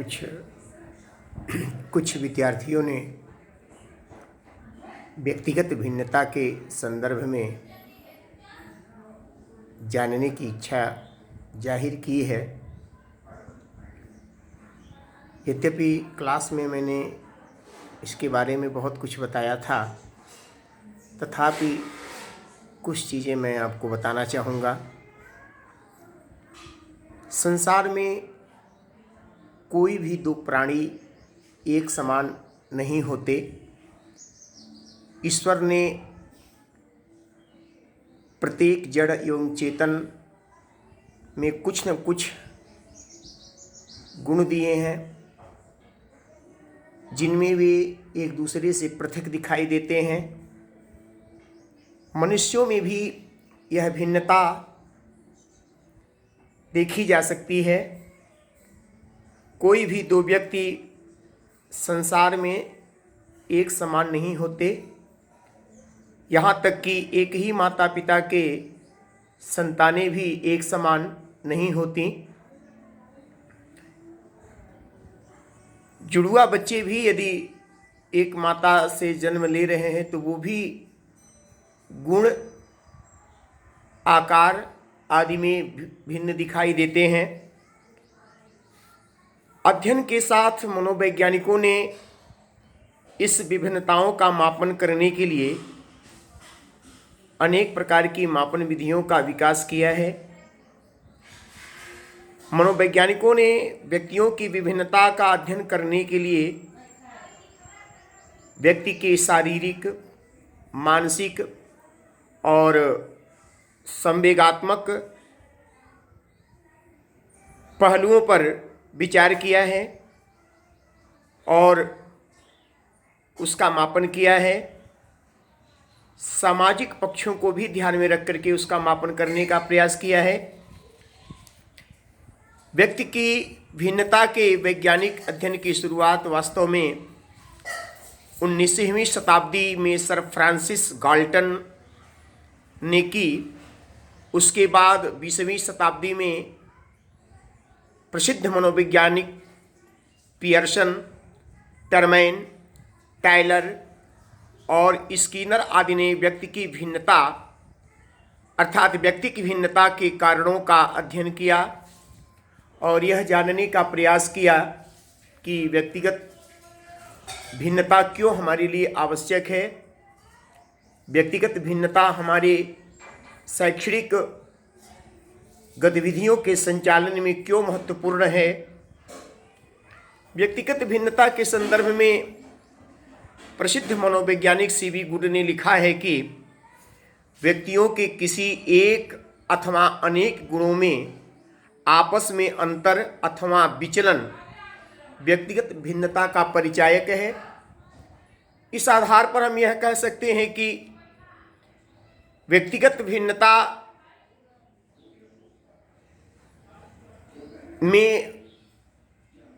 कुछ कुछ विद्यार्थियों ने व्यक्तिगत भिन्नता के संदर्भ में जानने की इच्छा जाहिर की है। यद्यपि क्लास में मैंने इसके बारे में बहुत कुछ बताया था, तथापि कुछ चीज़ें मैं आपको बताना चाहूँगा। संसार में कोई भी दो प्राणी एक समान नहीं होते। ईश्वर ने प्रत्येक जड़ एवं चेतन में कुछ न कुछ गुण दिए हैं, जिनमें वे एक दूसरे से पृथक दिखाई देते हैं। मनुष्यों में भी यह भिन्नता देखी जा सकती है। कोई भी दो व्यक्ति संसार में एक समान नहीं होते। यहाँ तक कि एक ही माता पिता के संतानें भी एक समान नहीं होती। जुड़वा बच्चे भी यदि एक माता से जन्म ले रहे हैं तो वो भी गुण, आकार आदि में भिन्न दिखाई देते हैं। अध्ययन के साथ मनोवैज्ञानिकों ने इस विभिन्नताओं का मापन करने के लिए अनेक प्रकार की मापन विधियों का विकास किया है। मनोवैज्ञानिकों ने व्यक्तियों की विभिन्नता का अध्ययन करने के लिए व्यक्ति के शारीरिक, मानसिक और संवेगात्मक पहलुओं पर विचार किया है और उसका मापन किया है। सामाजिक पक्षों को भी ध्यान में रख करके उसका मापन करने का प्रयास किया है। व्यक्ति की भिन्नता के वैज्ञानिक अध्ययन की शुरुआत वास्तव में 19वीं शताब्दी में सर फ्रांसिस गाल्टन ने की। उसके बाद 20वीं शताब्दी में प्रसिद्ध मनोवैज्ञानिक पियर्सन, टर्मैन, टायलर और स्किनर आदि ने व्यक्ति की भिन्नता अर्थात व्यक्ति की भिन्नता के कारणों का अध्ययन किया और यह जानने का प्रयास किया कि व्यक्तिगत भिन्नता क्यों हमारे लिए आवश्यक है। व्यक्तिगत भिन्नता हमारे शैक्षणिक गतिविधियों के संचालन में क्यों महत्वपूर्ण है। व्यक्तिगत भिन्नता के संदर्भ में प्रसिद्ध मनोवैज्ञानिक सीवी गुड ने लिखा है कि व्यक्तियों के किसी एक अथवा अनेक गुणों में आपस में अंतर अथवा विचलन व्यक्तिगत भिन्नता का परिचायक है। इस आधार पर हम यह कह सकते हैं कि व्यक्तिगत भिन्नता में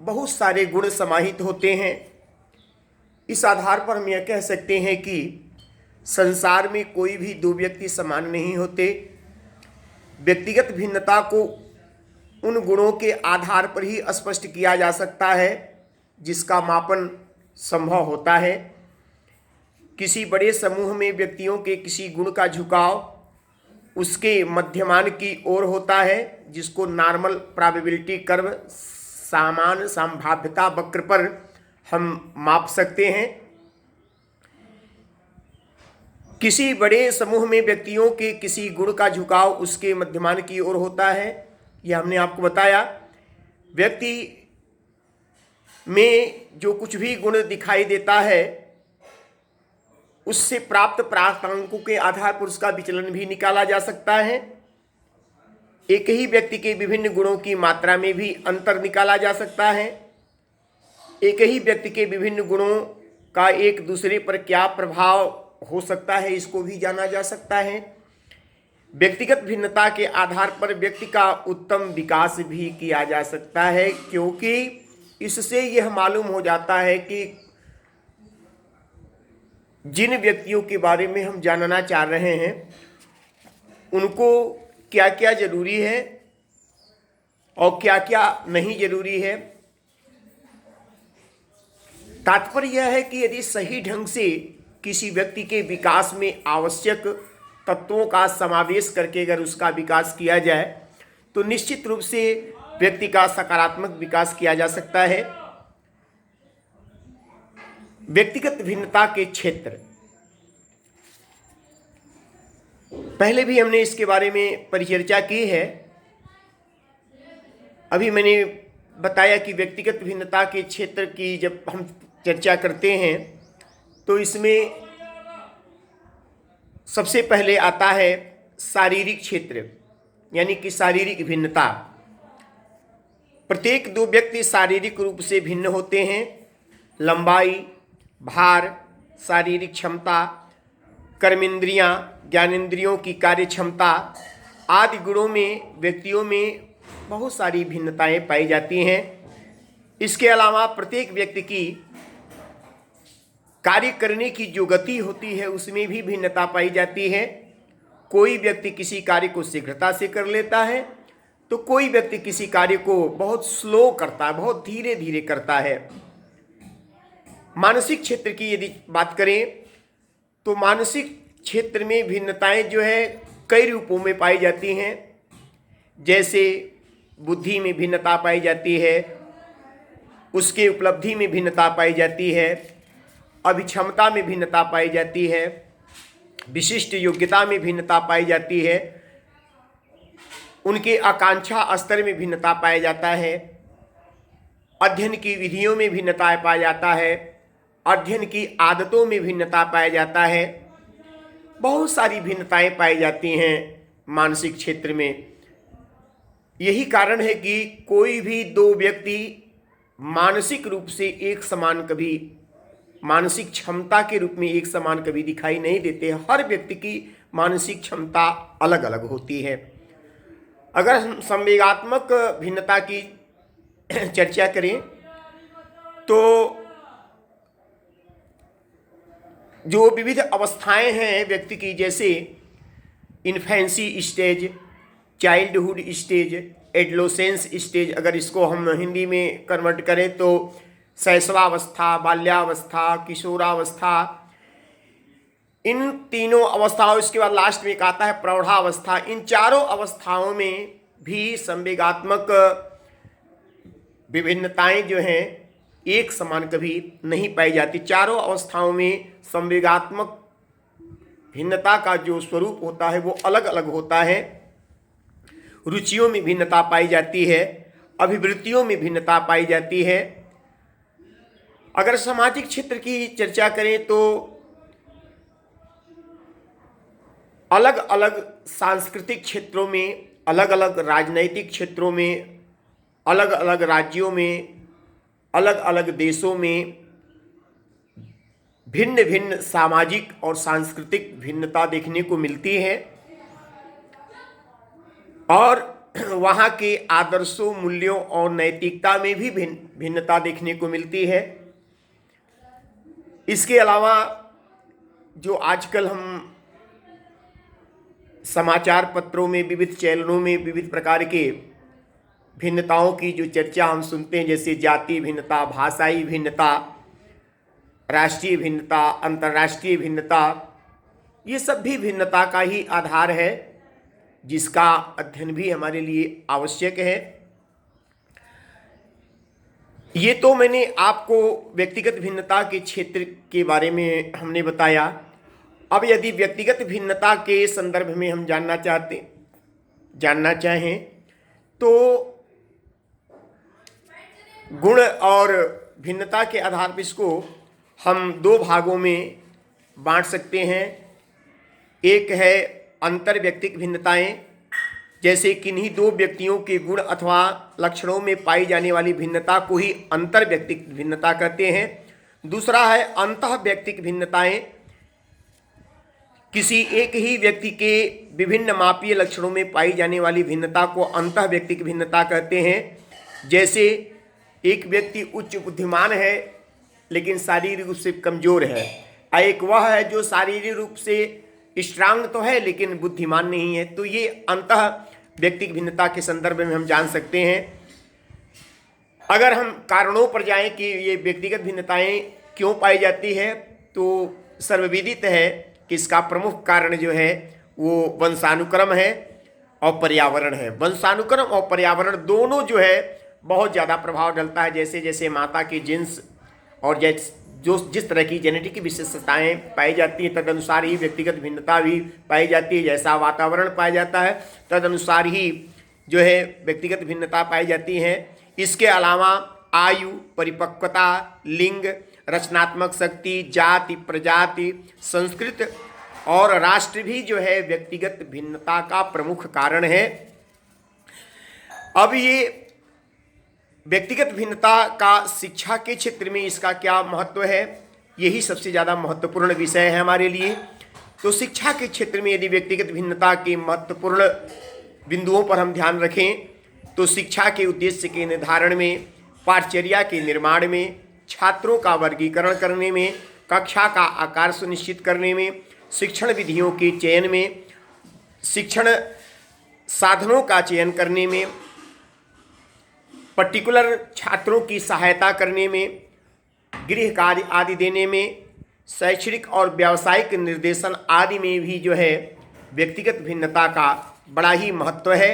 बहुत सारे गुण समाहित होते हैं। इस आधार पर हम यह कह सकते हैं कि संसार में कोई भी दो व्यक्ति समान नहीं होते। व्यक्तिगत भिन्नता को उन गुणों के आधार पर ही स्पष्ट किया जा सकता है जिसका मापन संभव होता है। किसी बड़े समूह में व्यक्तियों के किसी गुण का झुकाव उसके मध्यमान की ओर होता है, जिसको नॉर्मल प्रोबेबिलिटी कर्व, सामान्य संभाव्यता वक्र पर हम माप सकते हैं। किसी बड़े समूह में व्यक्तियों के किसी गुण का झुकाव उसके मध्यमान की ओर होता है, यह हमने आपको बताया। व्यक्ति में जो कुछ भी गुण दिखाई देता है उससे प्राप्त प्राप्तांकों के आधार पर उसका विचलन भी निकाला जा सकता है। एक ही व्यक्ति के विभिन्न गुणों की मात्रा में भी अंतर निकाला जा सकता है। एक ही व्यक्ति के विभिन्न गुणों का एक दूसरे पर क्या प्रभाव हो सकता है, इसको भी जाना जा सकता है। व्यक्तिगत भिन्नता के आधार पर व्यक्ति का उत्तम विकास भी किया जा सकता है, क्योंकि इससे यह मालूम हो जाता है कि जिन व्यक्तियों के बारे में हम जानना चाह रहे हैं उनको क्या क्या जरूरी है और क्या क्या नहीं जरूरी है। तात्पर्य यह है कि यदि सही ढंग से किसी व्यक्ति के विकास में आवश्यक तत्वों का समावेश करके अगर उसका विकास किया जाए तो निश्चित रूप से व्यक्ति का सकारात्मक विकास किया जा सकता है। व्यक्तिगत भिन्नता के क्षेत्र, पहले भी हमने इसके बारे में परिचर्चा की है। अभी मैंने बताया कि व्यक्तिगत भिन्नता के क्षेत्र की जब हम चर्चा करते हैं तो इसमें सबसे पहले आता है शारीरिक क्षेत्र, यानी कि शारीरिक भिन्नता। प्रत्येक दो व्यक्ति शारीरिक रूप से भिन्न होते हैं। लंबाई, भार, शारीरिक क्षमता, कर्मेंद्रियां, ज्ञानेंद्रियों की कार्य क्षमता आदि गुणों में व्यक्तियों में बहुत सारी भिन्नताएं पाई जाती हैं। इसके अलावा प्रत्येक व्यक्ति की कार्य करने की जो गति होती है उसमें भी भिन्नता पाई जाती है। कोई व्यक्ति किसी कार्य को शीघ्रता से कर लेता है तो कोई व्यक्ति किसी कार्य को बहुत स्लो करता है, बहुत धीरे धीरे करता है। मानसिक क्षेत्र की यदि बात करें तो मानसिक क्षेत्र में भिन्नताएं जो है कई रूपों में पाई जाती हैं। जैसे बुद्धि में भिन्नता पाई जाती है, उसके उपलब्धि में भिन्नता पाई जाती है, अभिक्षमता में भिन्नता पाई जाती है, विशिष्ट योग्यता में भिन्नता पाई जाती है, उनके आकांक्षा स्तर में भिन्नता पाया जाता है, अध्ययन की विधियों में भिन्नता पाया जाता है, अध्ययन की आदतों में भिन्नता पाया जाता है। बहुत सारी भिन्नताएं पाई जाती हैं मानसिक क्षेत्र में। यही कारण है कि कोई भी दो व्यक्ति मानसिक रूप से एक समान कभी, मानसिक क्षमता के रूप में एक समान कभी दिखाई नहीं देते। हर व्यक्ति की मानसिक क्षमता अलग अलग होती है। अगर हम संवेगात्मक भिन्नता की चर्चा करें तो जो विविध अवस्थाएं हैं व्यक्ति की, जैसे infancy stage, childhood stage, adolescence stage, अगर इसको हम हिंदी में कन्वर्ट करें तो शैशवावस्था, बाल्यावस्था, किशोरावस्था, इन तीनों अवस्थाओं, इसके बाद लास्ट में एक आता है प्रौढ़ावस्था। इन चारों अवस्थाओं में भी संवेगात्मक विभिन्नताएं जो हैं एक समान कभी नहीं पाई जाती। चारों अवस्थाओं में संवेगात्मक भिन्नता का जो स्वरूप होता है वो अलग अलग होता है। रुचियों में भिन्नता पाई जाती है, अभिवृत्तियों में भिन्नता पाई जाती है। अगर सामाजिक क्षेत्र की चर्चा करें तो अलग अलग सांस्कृतिक क्षेत्रों में, अलग अलग राजनैतिक क्षेत्रों में, अलग अलग राज्यों में, अलग अलग देशों में भिन्न भिन्न सामाजिक और सांस्कृतिक भिन्नता देखने को मिलती है और वहाँ के आदर्शों, मूल्यों और नैतिकता में भी भिन्नता देखने को मिलती है। इसके अलावा जो आजकल हम समाचार पत्रों में, विविध चैनलों में विविध प्रकार के भिन्नताओं की जो चर्चा हम सुनते हैं, जैसे जाति भिन्नता, भाषाई भिन्नता, राष्ट्रीय भिन्नता, अंतर्राष्ट्रीय भिन्नता, ये सब भी भिन्नता का ही आधार है जिसका अध्ययन भी हमारे लिए आवश्यक है। ये तो मैंने आपको व्यक्तिगत भिन्नता के क्षेत्र के बारे में हमने बताया। अब यदि व्यक्तिगत भिन्नता के संदर्भ में हम जानना चाहें तो गुण और भिन्नता के आधार पर इसको हम दो भागों में बांट सकते हैं। एक है अंतर व्यक्तिक भिन्नताएं, जैसे किन्हीं दो व्यक्तियों के गुण अथवा लक्षणों में पाई जाने वाली भिन्नता को ही अंतर व्यक्तिक भिन्नता कहते हैं। दूसरा है अंतः व्यक्तिक भिन्नताएं, किसी एक ही व्यक्ति के विभिन्न मापीय लक्षणों में पाई जाने वाली भिन्नता को अंतः व्यक्तिक भिन्नता कहते हैं। जैसे एक व्यक्ति उच्च बुद्धिमान है लेकिन शारीरिक रूप से कमजोर है, एक वह है जो शारीरिक रूप से स्ट्रांग तो है लेकिन बुद्धिमान नहीं है। तो ये अंतः व्यक्तिक भिन्नता के संदर्भ में हम जान सकते हैं। अगर हम कारणों पर जाएं कि ये व्यक्तिगत भिन्नताएं क्यों पाई जाती है, तो सर्वविदित है कि इसका प्रमुख कारण जो है वो वंशानुक्रम है और पर्यावरण है। वंशानुक्रम और पर्यावरण दोनों जो है बहुत ज़्यादा प्रभाव डालता है। जैसे जैसे माता के जीन्स और जिस तरह की जेनेटिक विशेषताएं पाई जाती हैं, तदनुसार ही व्यक्तिगत भिन्नता भी पाई जाती है। जैसा वातावरण पाया जाता है तदनुसार ही जो है व्यक्तिगत भिन्नता पाई जाती है। इसके अलावा आयु, परिपक्वता, लिंग, रचनात्मक शक्ति, जाति, प्रजाति, संस्कृति और राष्ट्र भी जो है व्यक्तिगत भिन्नता का प्रमुख कारण है। अब ये व्यक्तिगत भिन्नता का शिक्षा के क्षेत्र में इसका क्या महत्व है, यही सबसे ज़्यादा महत्वपूर्ण विषय है हमारे लिए। तो शिक्षा के क्षेत्र में यदि व्यक्तिगत भिन्नता के महत्वपूर्ण बिंदुओं पर हम ध्यान रखें तो शिक्षा के उद्देश्य के निर्धारण में, पाठचर्या के निर्माण में, छात्रों का वर्गीकरण करने में, कक्षा का आकार सुनिश्चित करने में, शिक्षण विधियों के चयन में, शिक्षण साधनों का चयन करने में, पर्टिकुलर छात्रों की सहायता करने में, गृह कार्य आदि देने में, शैक्षणिक और व्यावसायिक निर्देशन आदि में भी जो है व्यक्तिगत भिन्नता का बड़ा ही महत्व है।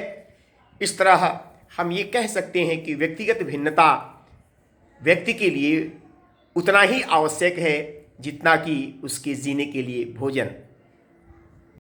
इस तरह हम ये कह सकते हैं कि व्यक्तिगत भिन्नता व्यक्ति के लिए उतना ही आवश्यक है जितना कि उसके जीने के लिए भोजन।